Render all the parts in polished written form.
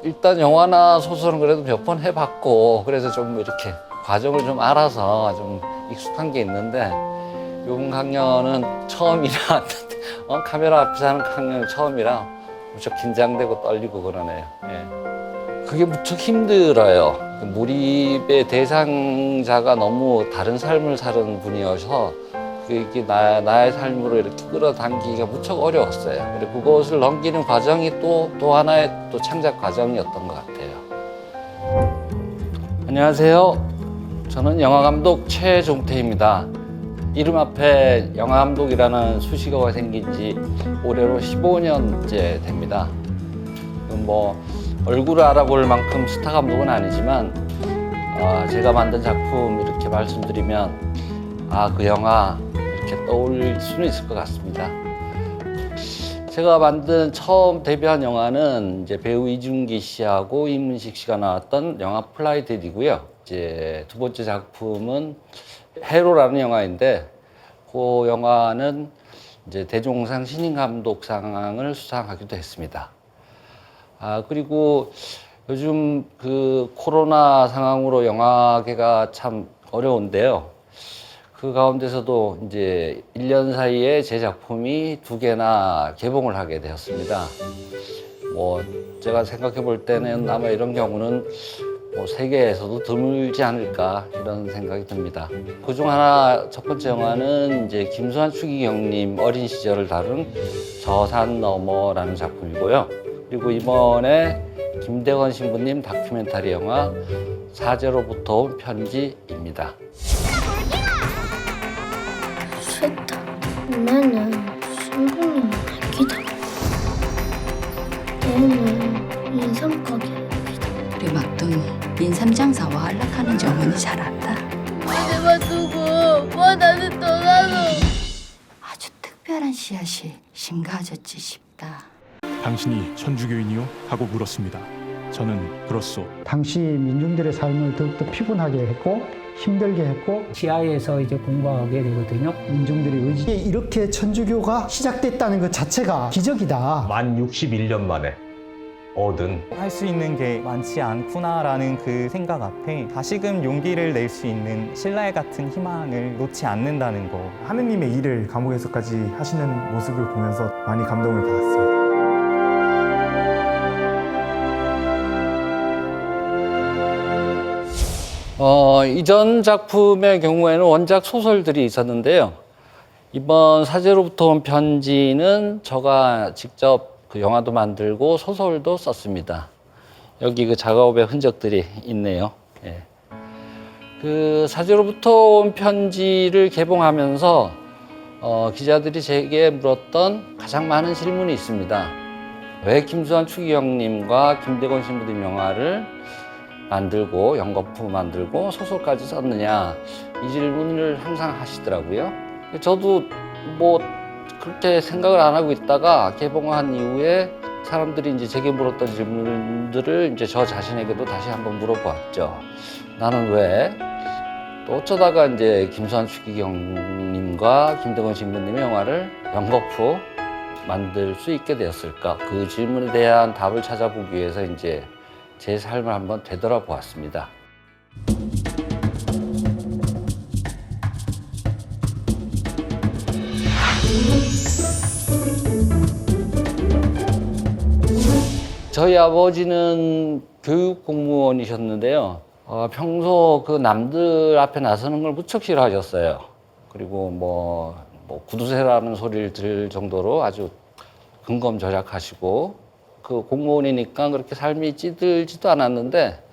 일단 영화나 소설은 그래도 몇 번 해봤고 그래서 좀 이렇게 과정을 좀 알아서 좀 익숙한 게 있는데 이번 강연은 처음이라 카메라 앞에서 하는 강연은 처음이라 무척 긴장되고 떨리고 그러네요. 예. 그게 무척 힘들어요. 몰입의 대상자가 너무 다른 삶을 사는 분이어서 이게 나의 삶으로 이렇게 끌어당기기가 무척 어려웠어요. 그리고 그것을 넘기는 과정이 또 하나의 또 창작 과정이었던 것 같아요. 안녕하세요. 저는 영화감독 최종태입니다. 이름 앞에 영화감독이라는 수식어가 생긴 지 올해로 15년째 됩니다. 뭐 얼굴을 알아볼 만큼 스타 감독은 아니지만 제가 만든 작품 이렇게 말씀드리면 그 영화 이렇게 떠올릴 수는 있을 것 같습니다. 제가 만든 처음 데뷔한 영화는 이제 배우 이준기 씨하고 이문식 씨가 나왔던 영화 플라이데드이고요. 이제 두 번째 작품은 해로라는 영화인데 그 영화는 이제 대종상 신인감독상을 수상하기도 했습니다. 그리고 요즘 그 코로나 상황으로 영화계가 참 어려운데요. 그 가운데서도 이제 1년 사이에 제 작품이 2개나 개봉을 하게 되었습니다. 뭐 제가 생각해 볼 때는 아마 이런 경우는 뭐 세계에서도 드물지 않을까 이런 생각이 듭니다. 그중 하나 첫 번째 영화는 이제 김수환 추기경님 어린 시절을 다룬 저 산 너머라는 작품이고요. 그리고 이번에 김대건 신부님 다큐멘터리 영화 사제로부터 온 편지입니다. 싫다. 나는 신부님을 기다려. 얘는 인삼가게를 기다려. 우리 막둥이 인삼장사와 안락하는 정원이 잘 안다. 내가 두고 나는 떠나서. 아주 특별한 씨앗이 심가졌지 싶다. 당신이 천주교인이요? 하고 물었습니다. 저는 그렇소. 당시 민중들의 삶을 더욱더 피곤하게 했고 힘들게 했고 지하에서 이제 공부하게 되거든요. 민중들의 의지에 이렇게 천주교가 시작됐다는 것 자체가 기적이다. 만 61년 만에 얻은 할 수 있는 게 많지 않구나라는 그 생각 앞에 다시금 용기를 낼 수 있는 신라의 같은 희망을 놓지 않는다는 거. 하느님의 일을 감옥에서까지 하시는 모습을 보면서 많이 감동을 받았습니다. 이전 작품의 경우에는 원작 소설들이 있었는데요. 이번 사제로부터 온 편지는 제가 직접 그 영화도 만들고 소설도 썼습니다. 여기 그 작업의 흔적들이 있네요. 예. 그 사제로부터 온 편지를 개봉하면서 기자들이 제게 물었던 가장 많은 질문이 있습니다. 왜 김수환 추기경님과 김대건 신부님 영화를 만들고 연거푸 만들고 소설까지 썼느냐, 이 질문을 항상 하시더라고요. 저도 뭐 그렇게 생각을 안 하고 있다가 개봉한 이후에 사람들이 이제 제게 물었던 질문들을 이제 저 자신에게도 다시 한번 물어보았죠. 나는 왜? 또 어쩌다가 이제 김수환 추기경님과 김대건 신부님의 영화를 연거푸 만들 수 있게 되었을까? 그 질문에 대한 답을 찾아보기 위해서 이제 제 삶을 한번 되돌아보았습니다. 저희 아버지는 교육 공무원이셨는데요. 평소 그 남들 앞에 나서는 걸 무척 싫어하셨어요. 그리고 뭐 구두쇠라는 소리를 들을 정도로 아주 근검절약하시고, 그 공무원이니까 그렇게 삶이 찌들지도 않았는데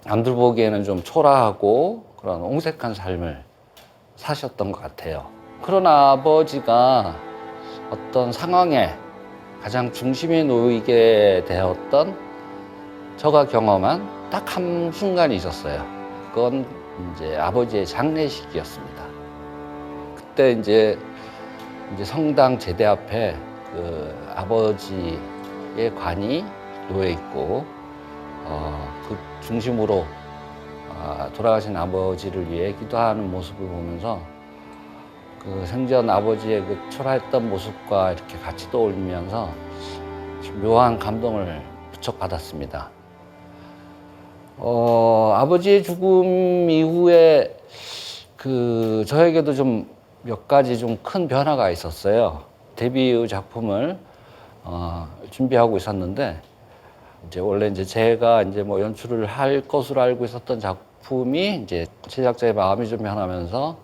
남들 보기에는 좀 초라하고 그런 옹색한 삶을 사셨던 것 같아요. 그런 아버지가 어떤 상황에 가장 중심에 놓이게 되었던 제가 경험한 딱 한 순간이 있었어요. 그건 이제 아버지의 장례식이었습니다. 그때 이제 성당 제대 앞에 그 아버지의 관이 놓여 있고 그 중심으로 돌아가신 아버지를 위해 기도하는 모습을 보면서 그 생전 아버지의 그 초라했던 모습과 이렇게 같이 떠올리면서 묘한 감동을 무척 받았습니다. 아버지의 죽음 이후에 저에게도 좀 몇 가지 좀 큰 변화가 있었어요. 데뷔 작품을 준비하고 있었는데 이제 원래 이제 제가 이제 뭐 연출을 할 것으로 알고 있었던 작품이 이제 제작자의 마음이 좀 변하면서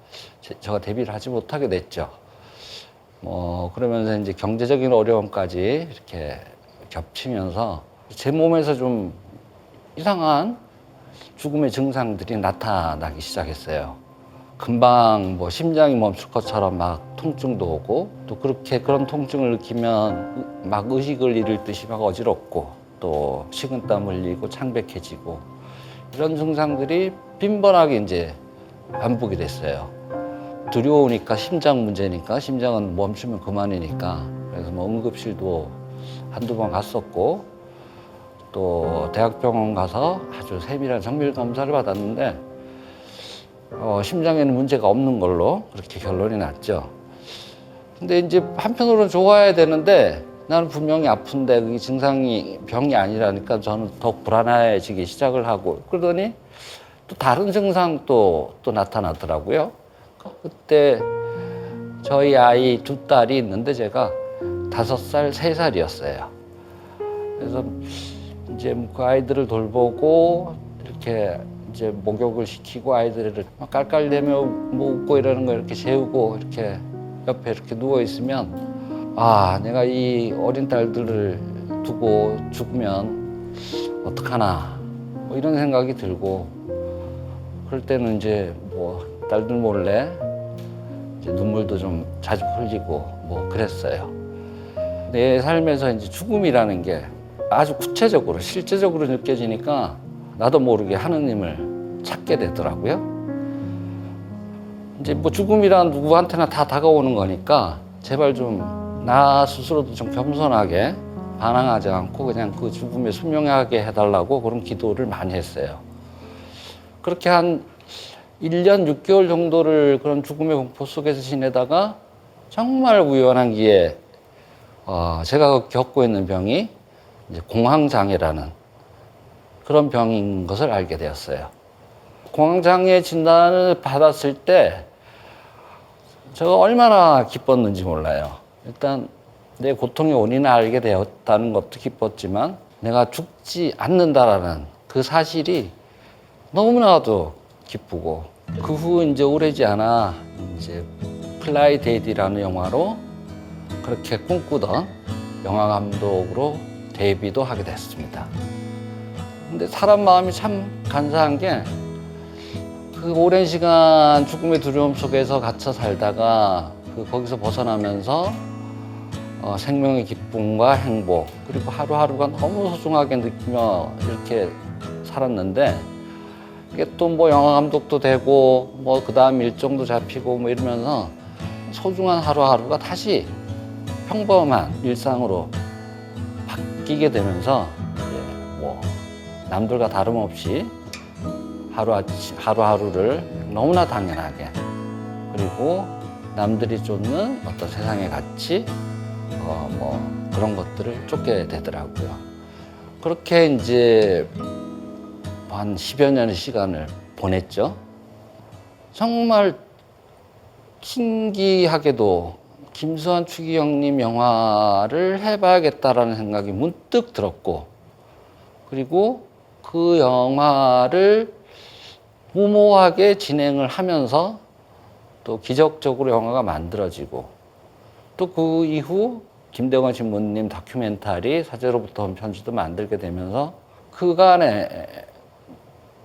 제가 데뷔를 하지 못하게 됐죠. 그러면서 이제 경제적인 어려움까지 이렇게 겹치면서 제 몸에서 좀 이상한 죽음의 증상들이 나타나기 시작했어요. 금방 뭐 심장이 멈출 것처럼 막 통증도 오고, 또 그런 통증을 느끼면 막 의식을 잃을 듯이 막 어지럽고, 또 식은땀 흘리고 창백해지고, 이런 증상들이 빈번하게 이제 반복이 됐어요. 두려우니까, 심장 문제니까, 심장은 멈추면 그만이니까. 그래서 뭐 응급실도 한두 번 갔었고, 또 대학병원 가서 아주 세밀한 정밀 검사를 받았는데 심장에는 문제가 없는 걸로 그렇게 결론이 났죠. 근데 이제 한편으로는 좋아야 되는데 나는 분명히 아픈데 그게 병이 아니라니까 저는 더 불안해지기 시작을 하고, 그러더니 또 다른 증상도 또 나타나더라고요. 그때 저희 아이 두 딸이 있는데 제가 5살, 3살이었어요. 그래서 이제 그 아이들을 돌보고 이렇게 이제 목욕을 시키고 아이들을 막 깔깔대며 뭐 웃고 이러는 거 이렇게 재우고 이렇게 옆에 이렇게 누워 있으면 내가 이 어린 딸들을 두고 죽으면 어떡하나 뭐 이런 생각이 들고, 그럴 때는 이제 뭐 딸들 몰래 이제 눈물도 좀 자주 흘리고 뭐 그랬어요. 내 삶에서 이제 죽음이라는 게 아주 구체적으로 실제적으로 느껴지니까 나도 모르게 하느님을 찾게 되더라고요. 이제 뭐 죽음이란 누구한테나 다 다가오는 거니까 제발 좀 나 스스로도 좀 겸손하게 반항하지 않고 그냥 그 죽음에 순명하게 해달라고 그런 기도를 많이 했어요. 그렇게 한 1년 6개월 정도를 그런 죽음의 공포 속에서 지내다가 정말 우연한 기회에 제가 겪고 있는 병이 이제 공황장애라는 그런 병인 것을 알게 되었어요. 공황장애 진단을 받았을 때 제가 얼마나 기뻤는지 몰라요. 일단 내 고통의 원인을 알게 되었다는 것도 기뻤지만 내가 죽지 않는다라는 그 사실이 너무나도 기쁘고, 그 후 이제 오래지 않아 이제 플라이 데이디라는 영화로 그렇게 꿈꾸던 영화 감독으로 데뷔도 하게 됐습니다. 근데 사람 마음이 참 간사한 게, 그 오랜 시간 죽음의 두려움 속에서 갇혀 살다가 거기서 벗어나면서 생명의 기쁨과 행복, 그리고 하루하루가 너무 소중하게 느끼며 이렇게 살았는데, 이게 또 뭐 영화 감독도 되고 뭐 그다음 일정도 잡히고 뭐 이러면서 소중한 하루하루가 다시 평범한 일상으로 바뀌게 되면서 이제 뭐 남들과 다름없이 하루하루를 너무나 당연하게, 그리고 남들이 쫓는 어떤 세상의 가치, 뭐 그런 것들을 쫓게 되더라고요. 그렇게 이제 한 10여 년의 시간을 보냈죠. 정말 신기하게도 김수환 추기경님 영화를 해봐야겠다라는 생각이 문득 들었고, 그리고 그 영화를 무모하게 진행을 하면서 또 기적적으로 영화가 만들어지고, 또 그 이후 김대건 신부님 다큐멘터리 사제로부터 온 편지도 만들게 되면서 그간의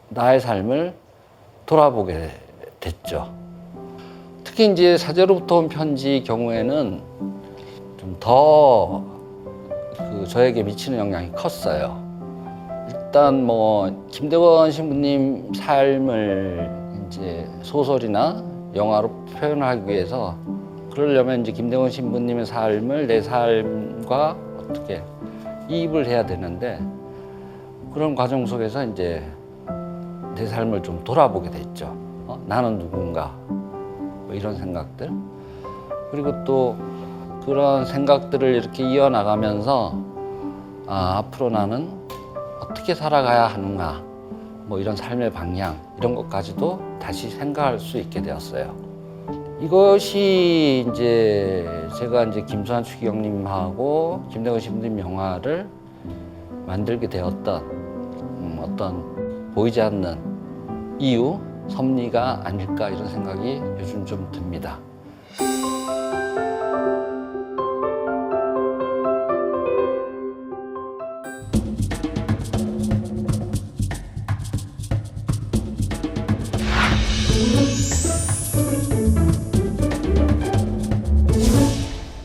나의 삶을 돌아보게 됐죠. 특히 이제 사제로부터 온 편지 경우에는 좀 더 저에게 미치는 영향이 컸어요. 일단 뭐 김대건 신부님 삶을 이제 소설이나 영화로 표현하기 위해서, 그러려면 이제 김대건 신부님의 삶을 내 삶과 어떻게 이입을 해야 되는데, 그런 과정 속에서 이제 내 삶을 좀 돌아보게 됐죠. 나는 누군가, 뭐 이런 생각들. 그리고 또 그런 생각들을 이렇게 이어나가면서 앞으로 나는 어떻게 살아가야 하는가, 뭐 이런 삶의 방향 이런 것까지도 다시 생각할 수 있게 되었어요. 이것이 이제 제가 이제 김수환 추기경님하고 김대건 신부님 영화를 만들게 되었던 어떤 보이지 않는 이유, 섭리가 아닐까 이런 생각이 요즘 좀 듭니다.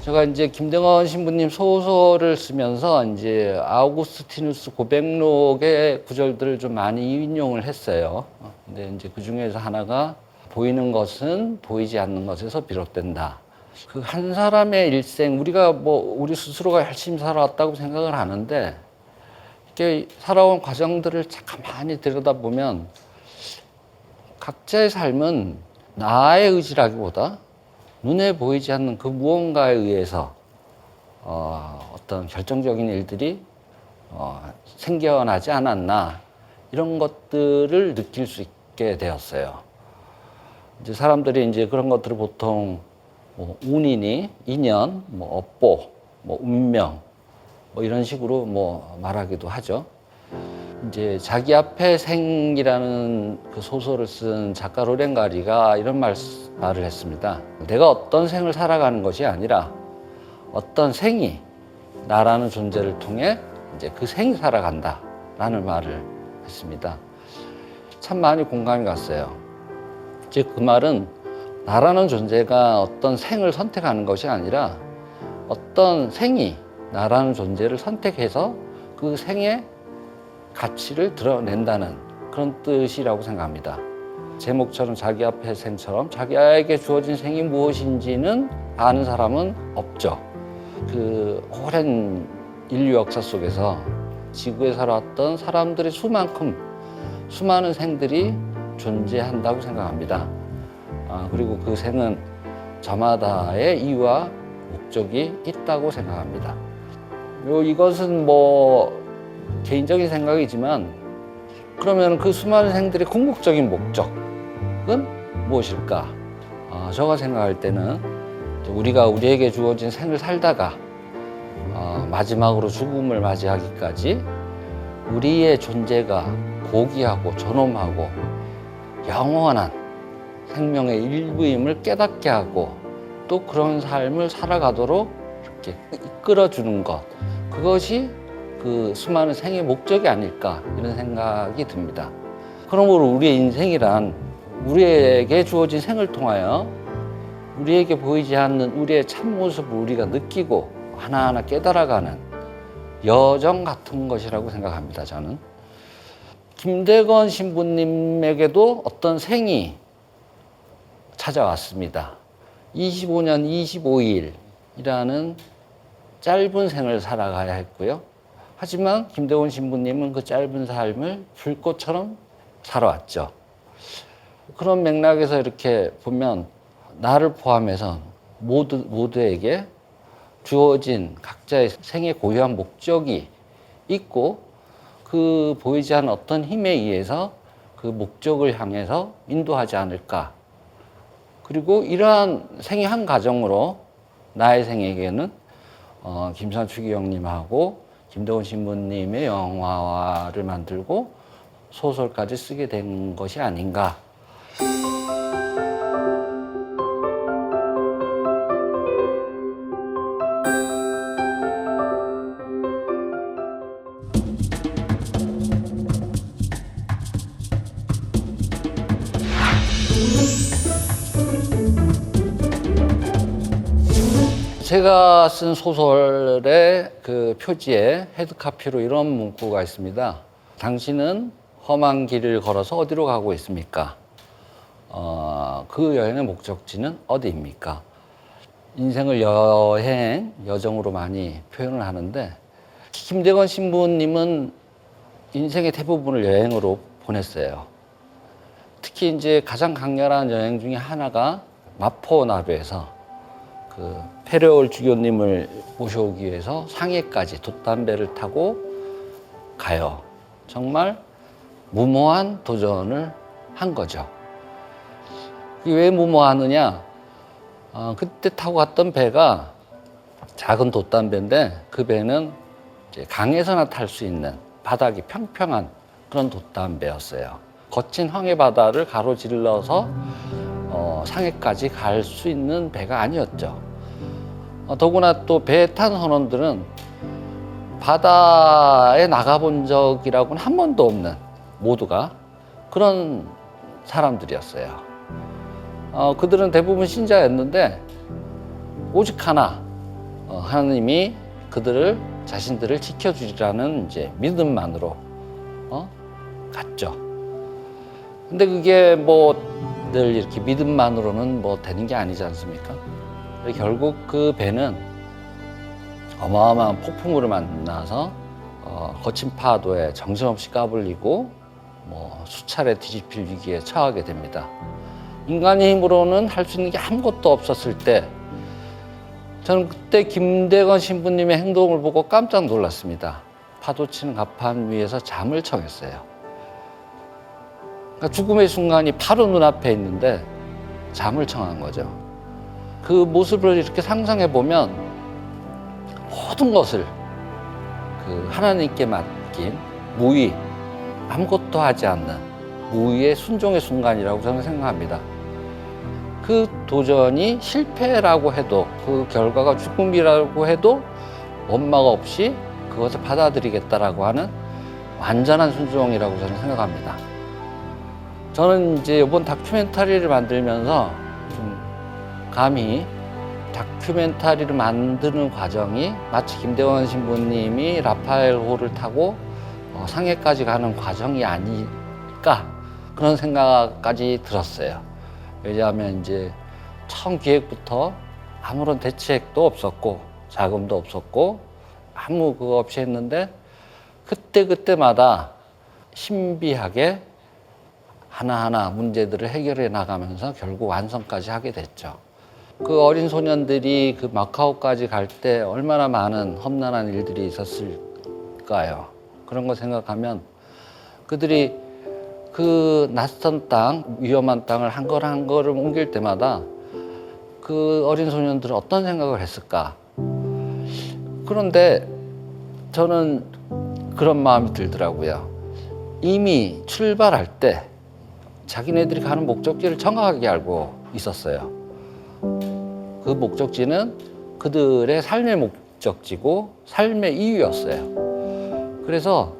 제가 이제 김대건 신부님 소설을 쓰면서 이제 아우구스티누스 고백록의 구절들을 좀 많이 인용을 했어요. 근데 이제 그 중에서 하나가 보이는 것은 보이지 않는 것에서 비롯된다. 그 한 사람의 일생, 우리가 뭐 우리 스스로가 열심히 살아왔다고 생각을 하는데 이렇게 살아온 과정들을 가만히 들여다보면 각자의 삶은 나의 의지라기보다 눈에 보이지 않는 그 무언가에 의해서 어떤 결정적인 일들이 생겨나지 않았나 이런 것들을 느낄 수 있게 되었어요. 이제 사람들이 이제 그런 것들을 보통 뭐 운이니 인연, 뭐 업보, 뭐 운명 뭐 이런 식으로 뭐 말하기도 하죠. 이제 자기 앞에 생이라는 그 소설을 쓴 작가 로렌가리가 이런 말을 했습니다. 내가 어떤 생을 살아가는 것이 아니라 어떤 생이 나라는 존재를 통해 이제 그 생이 살아간다라는 말을 했습니다. 참 많이 공감이 갔어요. 즉 그 말은 나라는 존재가 어떤 생을 선택하는 것이 아니라 어떤 생이 나라는 존재를 선택해서 그 생의 가치를 드러낸다는 그런 뜻이라고 생각합니다. 제목처럼 자기 앞의 생처럼 자기에게 주어진 생이 무엇인지는 아는 사람은 없죠. 그 오랜 인류 역사 속에서 지구에 살아왔던 사람들의 수만큼 수많은 생들이 존재한다고 생각합니다. 그리고 그 생은 저마다의 이유와 목적이 있다고 생각합니다. 이것은 뭐 개인적인 생각이지만 그러면 그 수많은 생들의 궁극적인 목적은 무엇일까? 제가 생각할 때는 우리가 우리에게 주어진 생을 살다가 마지막으로 죽음을 맞이하기까지 우리의 존재가 고귀하고 존엄하고 영원한 생명의 일부임을 깨닫게 하고 또 그런 삶을 살아가도록 이렇게 이끌어주는 것, 그것이 그 수많은 생의 목적이 아닐까 이런 생각이 듭니다. 그러므로 우리의 인생이란 우리에게 주어진 생을 통하여 우리에게 보이지 않는 우리의 참모습을 우리가 느끼고 하나하나 깨달아가는 여정 같은 것이라고 생각합니다. 저는 김대건 신부님에게도 어떤 생이 찾아왔습니다. 25년 25일이라는 짧은 생을 살아가야 했고요. 하지만 김대건 신부님은 그 짧은 삶을 불꽃처럼 살아왔죠. 그런 맥락에서 이렇게 보면 나를 포함해서 모두에게 주어진 각자의 생의 고유한 목적이 있고 그 보이지 않는 어떤 힘에 의해서 그 목적을 향해서 인도하지 않을까. 그리고 이러한 생의 한 가정으로 나의 생에게는 김수환 추기경님하고 김대건 신부님의 영화를 만들고 소설까지 쓰게 된 것이 아닌가. 제가 쓴 소설의 그 표지에 헤드카피로 이런 문구가 있습니다. 당신은 험한 길을 걸어서 어디로 가고 있습니까? 그 여행의 목적지는 어디입니까? 인생을 여행, 여정으로 많이 표현을 하는데 김대건 신부님은 인생의 대부분을 여행으로 보냈어요. 특히 이제 가장 강렬한 여행 중에 하나가 마포나루에서 그 페레올 주교님을 모셔오기 위해서 상해까지 돛담배를 타고 가요. 정말 무모한 도전을 한 거죠. 이게 왜 무모하느냐? 그때 타고 갔던 배가 작은 돛담배인데 그 배는 이제 강에서나 탈 수 있는 바닥이 평평한 그런 돛담배였어요. 거친 황해 바다를 가로질러서 상해까지 갈 수 있는 배가 아니었죠. 더구나 또 배에 탄 선원들은 바다에 나가본 적이라고는 한 번도 없는 모두가 그런 사람들이었어요. 그들은 대부분 신자였는데 오직 하나 하나님이 자신들을 지켜주리라는 이제 믿음만으로 갔죠. 근데 그게 뭐 늘 이렇게 믿음만으로는 뭐 되는 게 아니지 않습니까? 결국 그 배는 어마어마한 폭풍우를 만나서 거친 파도에 정신없이 까불리고 뭐 수차례 뒤집힐 위기에 처하게 됩니다. 인간의 힘으로는 할 수 있는 게 아무것도 없었을 때 저는 그때 김대건 신부님의 행동을 보고 깜짝 놀랐습니다. 파도치는 갑판 위에서 잠을 청했어요. 그러니까 죽음의 순간이 바로 눈앞에 있는데 잠을 청한 거죠. 그 모습을 이렇게 상상해 보면 모든 것을 그 하나님께 맡긴 무의, 아무것도 하지 않는 무의의 순종의 순간이라고 저는 생각합니다. 그 도전이 실패라고 해도 그 결과가 죽음이라고 해도 원망 없이 그것을 받아들이겠다라고 하는 완전한 순종이라고 저는 생각합니다. 저는 이제 이번 다큐멘터리를 만들면서 좀 감히 다큐멘터리를 만드는 과정이 마치 김대원 신부님이 라파엘호를 타고 상해까지 가는 과정이 아닐까 그런 생각까지 들었어요. 왜냐하면 이제 처음 기획부터 아무런 대책도 없었고 자금도 없었고 아무 그거 없이 했는데 그때마다 신비하게 하나하나 문제들을 해결해 나가면서 결국 완성까지 하게 됐죠. 그 어린 소년들이 그 마카오까지 갈 때 얼마나 많은 험난한 일들이 있었을까요? 그런 거 생각하면 그들이 그 낯선 땅, 위험한 땅을 한 걸을 옮길 때마다 그 어린 소년들은 어떤 생각을 했을까? 그런데 저는 그런 마음이 들더라고요. 이미 출발할 때 자기네들이 가는 목적지를 정확하게 알고 있었어요. 그 목적지는 그들의 삶의 목적지고 삶의 이유였어요. 그래서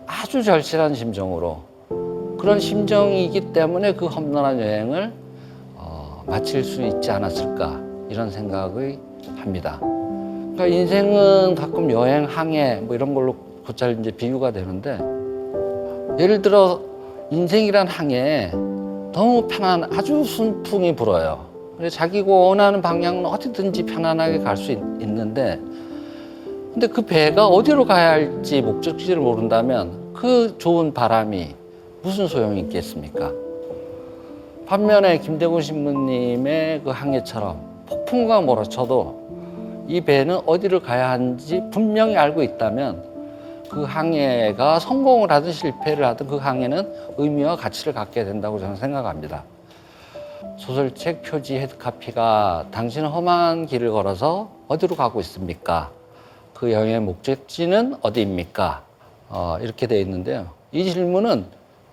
아주 절실한 심정으로 그런 심정이기 때문에 그 험난한 여행을 마칠 수 있지 않았을까 이런 생각을 합니다. 그러니까 인생은 가끔 여행, 항해 뭐 이런 걸로 곧잘 이제 비유가 되는데 예를 들어 인생이란 항해에 너무 아주 순풍이 불어요. 그래서 자기가 원하는 방향은 어디든지 편안하게 갈 수 있는데 근데 그 배가 어디로 가야 할지 목적지를 모른다면 그 좋은 바람이 무슨 소용이 있겠습니까? 반면에 김대곤 신부님의 그 항해처럼 폭풍과 몰아쳐도 이 배는 어디를 가야 하는지 분명히 알고 있다면 그 항해가 성공을 하든 실패를 하든 그 항해는 의미와 가치를 갖게 된다고 저는 생각합니다. 소설책 표지 헤드카피가 당신은 험한 길을 걸어서 어디로 가고 있습니까? 그 여행의 목적지는 어디입니까? 이렇게 되어 있는데요. 이 질문은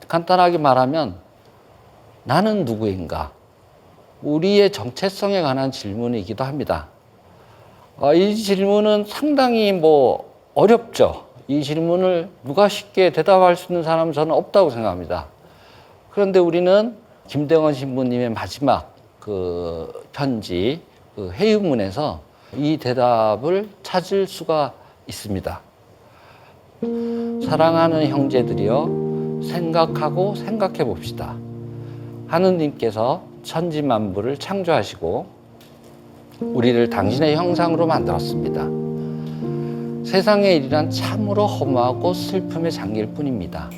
간단하게 말하면 나는 누구인가? 우리의 정체성에 관한 질문이기도 합니다. 이 질문은 상당히 어렵죠. 이 질문을 누가 쉽게 대답할 수 있는 사람은 저는 없다고 생각합니다. 그런데 우리는 김대건 신부님의 마지막 그 편지, 그 해유문에서 이 대답을 찾을 수가 있습니다. 사랑하는 형제들이여 생각하고 생각해 봅시다. 하느님께서 천지 만물을 창조하시고 우리를 당신의 형상으로 만들었습니다. 세상의 일이란 참으로 허무하고 슬픔의 장기일 뿐입니다.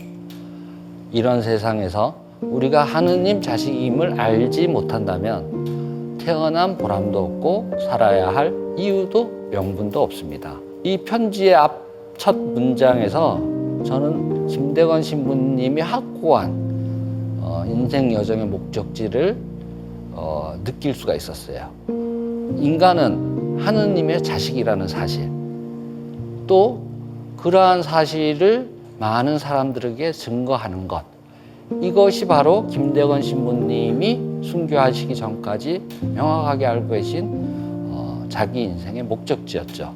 이런 세상에서 우리가 하느님 자식임을 알지 못한다면 태어난 보람도 없고 살아야 할 이유도 명분도 없습니다. 이 편지의 앞 첫 문장에서 저는 김대건 신부님이 확고한 인생 여정의 목적지를 느낄 수가 있었어요. 인간은 하느님의 자식이라는 사실, 또 그러한 사실을 많은 사람들에게 증거하는 것, 이것이 바로 김대건 신부님이 순교하시기 전까지 명확하게 알고 계신 자기 인생의 목적지였죠.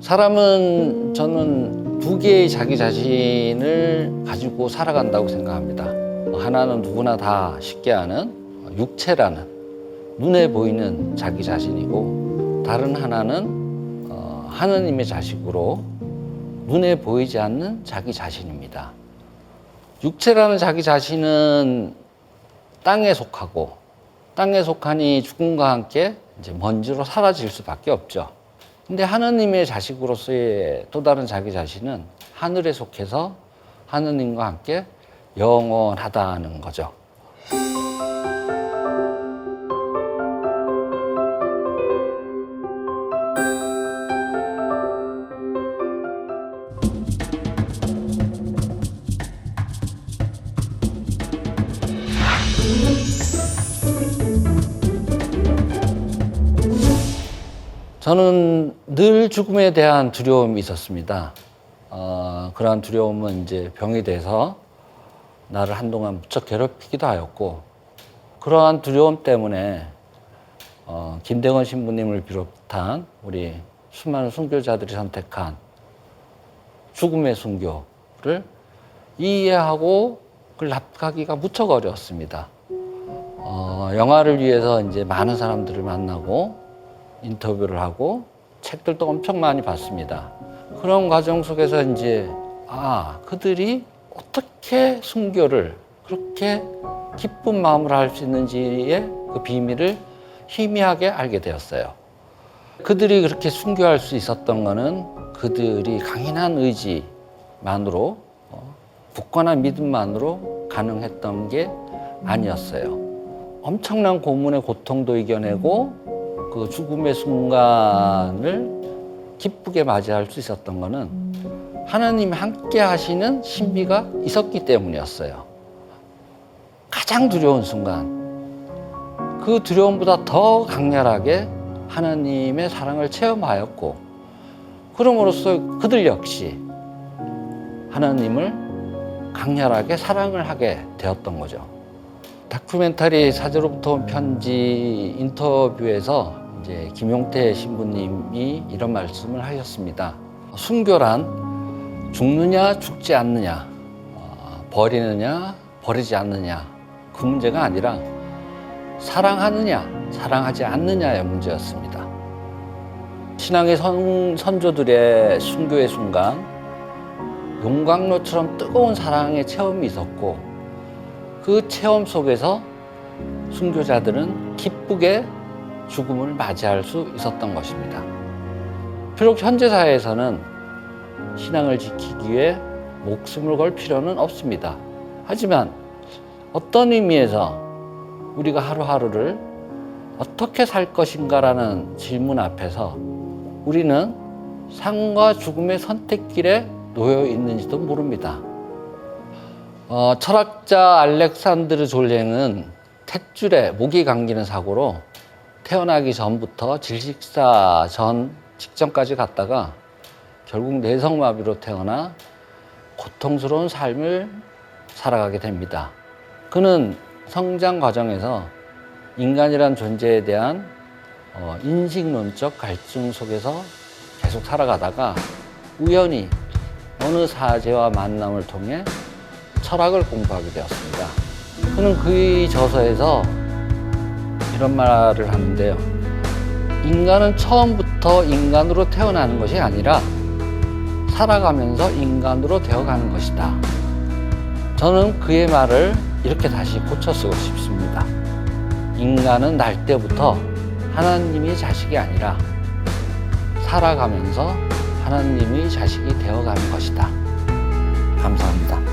사람은 저는 두 개의 자기 자신을 가지고 살아간다고 생각합니다. 하나는 누구나 다 쉽게 아는 육체라는 눈에 보이는 자기 자신이고, 다른 하나는 하느님의 자식으로 눈에 보이지 않는 자기 자신입니다. 육체라는 자기 자신은 땅에 속하고, 땅에 속하니 죽음과 함께 이제 먼지로 사라질 수밖에 없죠. 근데 하느님의 자식으로서의 또 다른 자기 자신은 하늘에 속해서 하느님과 함께 영원하다는 거죠. 저는 늘 죽음에 대한 두려움이 있었습니다. 그러한 두려움은 이제 병이 돼서 나를 한동안 무척 괴롭히기도 하였고, 그러한 두려움 때문에 김대건 신부님을 비롯한 우리 수많은 순교자들이 선택한 죽음의 순교를 이해하고 그걸 납득하기가 무척 어려웠습니다. 영화를 위해서 이제 많은 사람들을 만나고 인터뷰를 하고 책들도 엄청 많이 봤습니다. 그런 과정 속에서 이제 그들이 어떻게 순교를 그렇게 기쁜 마음으로 할 수 있는지의 그 비밀을 희미하게 알게 되었어요. 그들이 그렇게 순교할 수 있었던 거는 그들이 강인한 의지만으로, 굳건한 믿음만으로 가능했던 게 아니었어요. 엄청난 고문의 고통도 이겨내고 그 죽음의 순간을 기쁘게 맞이할 수 있었던 거는 하나님이 함께 하시는 신비가 있었기 때문이었어요. 가장 두려운 순간, 그 두려움보다 더 강렬하게 하나님의 사랑을 체험하였고, 그럼으로써 그들 역시 하나님을 강렬하게 사랑을 하게 되었던 거죠. 다큐멘터리 사제로부터 온 편지 인터뷰에서 이제 김용태 신부님이 이런 말씀을 하셨습니다. 순교란 죽느냐 죽지 않느냐, 버리느냐 버리지 않느냐, 그 문제가 아니라 사랑하느냐 사랑하지 않느냐의 문제였습니다. 신앙의 선조들의 순교의 순간, 용광로처럼 뜨거운 사랑의 체험이 있었고, 그 체험 속에서 순교자들은 기쁘게 죽음을 맞이할 수 있었던 것입니다. 비록 현재 사회에서는 신앙을 지키기 위해 목숨을 걸 필요는 없습니다. 하지만 어떤 의미에서 우리가 하루하루를 어떻게 살 것인가라는 질문 앞에서 우리는 삶과 죽음의 선택길에 놓여 있는지도 모릅니다. 철학자 알렉산드르 졸랭은 탯줄에 목이 감기는 사고로 태어나기 전부터 질식사 직전까지 갔다가 결국 뇌성마비로 태어나 고통스러운 삶을 살아가게 됩니다. 그는 성장 과정에서 인간이란 존재에 대한 인식론적 갈증 속에서 계속 살아가다가 우연히 어느 사제와 만남을 통해 철학을 공부하게 되었습니다. 그는 그의 저서에서 이런 말을 하는데요. 인간은 처음부터 인간으로 태어나는 것이 아니라 살아가면서 인간으로 되어가는 것이다. 저는 그의 말을 이렇게 다시 고쳐 쓰고 싶습니다. 인간은 날 때부터 하나님의 자식이 아니라 살아가면서 하나님의 자식이 되어가는 것이다. 감사합니다.